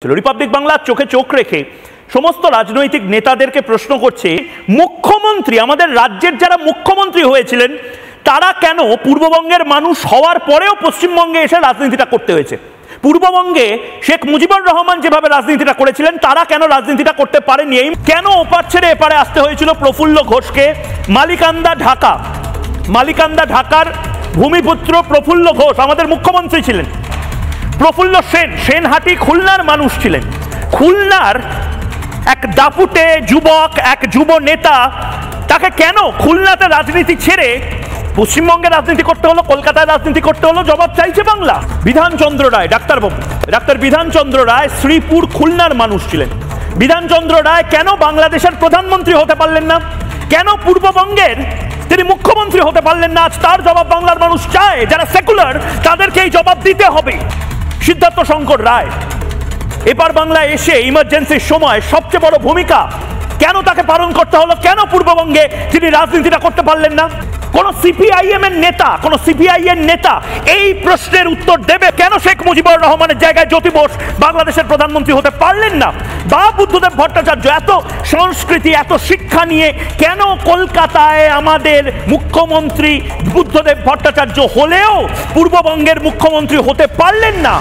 Republic Bangla চোখে চোখ রেখে সমস্ত রাজনৈতিক নেতাদেরকে প্রশ্ন করছে, মুখ্যমন্ত্রী, আমাদের রাজ্যের যারা মুখ্যমন্ত্রী হয়েছিলেন তারা কেন পূর্ববঙ্গের মানুষ হওয়ার পরেও পশ্চিমবঙ্গে এসে রাজনীতিটা করতে হয়েছে? পূর্ববঙ্গে শেখ মুজিবুর রহমান যেভাবে রাজনীতিটা করেছিলেন তারা কেন রাজনীতিটা করতে পারেনি? কেন ওপার ছেড়ে এপারে আসতে হয়েছিল প্রফুল্ল ঘোষকে? মালিকান্দা ঢাকার ভূমিপুত্র প্রফুল্ল ঘোষ আমাদের মুখ্যমন্ত্রী ছিলেন। প্রফুল্ল সেনহাটি খুলনার মানুষ ছিলেন। খুলনার এক দাপুটে যুবক, এক যুব নেতা, তাকে কেন খুলনাতে রাজনীতি ছেড়ে পশ্চিমবঙ্গে রাজনীতি করতে হলো, কলকাতায় রাজনীতি করতে হলো? জবাব চাইছে বাংলা। বিধানচন্দ্র রায়, ডাক্তার বিধানচন্দ্র রায় শ্রীপুর খুলনার মানুষ ছিলেন। বিধানচন্দ্র রায় কেন বাংলাদেশের প্রধানমন্ত্রী হতে পারলেন না? কেন পূর্ববঙ্গের তিনি মুখ্যমন্ত্রী হতে পারলেন না? আজ তার জবাব বাংলার মানুষ চায়। যারা সেকুলার তাদেরকে এই জবাব দিতে হবে। সিদ্ধার্থ শঙ্কর রায় এপার বাংলায় এসে ইমার্জেন্সির সময় সবচেয়ে বড় ভূমিকা, কেন তাকে পালন করতে হলো? কেন পূর্ববঙ্গে তিনি রাজনীতিটা করতে পারলেন না? কোন সিপিআইএম এর নেতা এই প্রশ্নের উত্তর দেবে? কেন শেখ মুজিবুর রহমানের জায়গায় জ্যোতি বোস বাংলাদেশের প্রধানমন্ত্রী হতে পারলেন না? বা বুদ্ধদেব ভট্টাচার্য এত সংস্কৃতি, এত শিক্ষা নিয়ে কেন কলকাতায় আমাদের মুখ্যমন্ত্রী বুদ্ধদেব ভট্টাচার্য হলেও পূর্ববঙ্গের মুখ্যমন্ত্রী হতে পারলেন না?